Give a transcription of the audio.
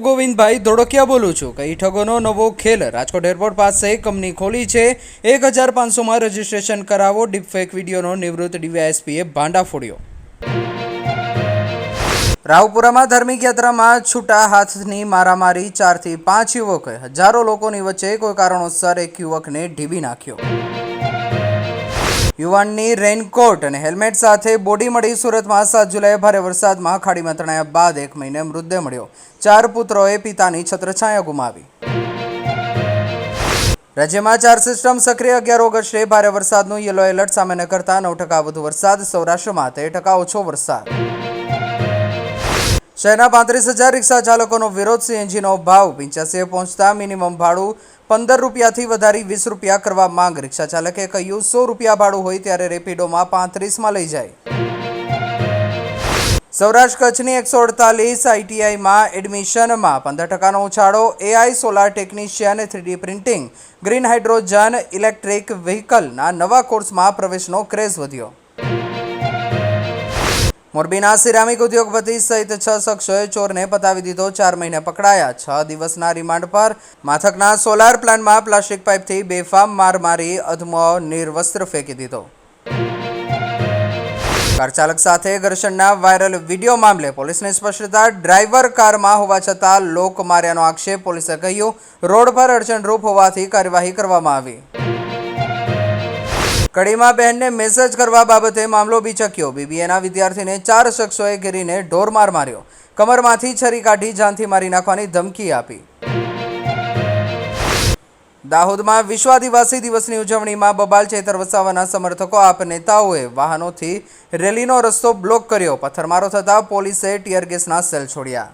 હું ગોવિંદભાઈ ધોળકિયા બોલું છું। કઈ ઠગોનો નવો ખેલ। રાજકોટ એરપોર્ટ પાસે કંપની ખોલી છે। 1500 માં રજીસ્ટ્રેશન કરાવો। ડીપફેક વિડીયોનો નિવૃત્ત ડીવાયએસપીએ ભાંડા ફોડ્યો। રાવપુરામાં ધાર્મિક યાત્રામાં છૂટા હાથની મારામારી। 4 થી 5 યુવકોએ હજારો લોકોની વચ્ચે કોઈ કારણોસર એક યુવકને ઢીબી નાખ્યો। યુવાનની રેઇનકોટ અને હેલ્મેટ સાથે બોડી મળી। સુરતમાં 7 જુલાઈએ ભારે વરસાદમાં ખાડીમાં તણાયા બાદ 1 મહિને મૃતદેહ મળ્યો। 4 પુત્રોએ પિતાની છત્રછાયા ગુમાવી। રાજ્યમાં 4 સિસ્ટમ સક્રિય। 11 ઓગસ્ટે ભારે વરસાદનું યલો એલર્ટ સામાન્ય કરતાં 9% વધુ વરસાદ। સૌરાષ્ટ્રમાં 13% ઓછો વરસાદ। શહેરના 35,000 રિક્ષા ચાલકોનો વિરોધ। સીએનજીનો ભાવ 85 પહોંચતા મિનિમમ ભાડું 15 રૂપિયાથી વધારી 20 રૂપિયા કરવા માંગ। રિક્ષા ચાલકે કહ્યું 100 રૂપિયા ભાડું હોય ત્યારે રેપિડોમાં 35માં લઈ જાય। સૌરાષ્ટ્ર કચ્છની 148 આઈટીઆઈમાં એડમિશનમાં 15%નો ઉછાળો। AI, solar technician, 3D printing, green hydrogen, electric વ્હીકલના નવા કોર્સમાં પ્રવેશનો ક્રેઝ વધ્યો। મોરબીના સિરામિક ઉદ્યોગપતિ સહિત 6 શખ્સોએ ચોરને પતાવી દીધો। 4 મહિને પકડાયા। 6 દિવસના રિમાન્ડ પર। માથકના સોલાર પ્લાન્ટમાં પ્લાસ્ટિક પાઇપથી બેફામ માર મારી અધમો નિર્વસ્ત્ર ફેંકી દીધો। કાર ચાલક સાથે ઘર્ષણના વાયરલ વિડીયો મામલે પોલીસની સ્પષ્ટતા। ડ્રાઈવર કારમાં હોવા છતાં લોક માર્યાનો આક્ષેપ। પોલીસે કહ્યું રોડ પર અડચણરૂપ હોવાથી કાર્યવાહી કરવામાં આવી। કડીમાં બહેનને મેસેજ કરવા બાબતે મામલો બીચક્યો। બીબીએના વિદ્યાર્થીને 4 શખ્સોએ ઘેરીને ઢોરમાર માર્યો। કમરમાંથી છરી કાઢી જાનથી મારી નાખવાની ધમકી આપી। દાહોદમાં વિશ્વ આદિવાસી દિવસની ઉજવણીમાં બબાલ। ચેતર વસાવાના સમર્થકો આપ નેતાઓએ વાહનોથી રેલીનો રસ્તો બ્લોક કર્યો। પથ્થરમારો થતાં પોલીસે ટીયર ગેસના સેલ છોડ્યા।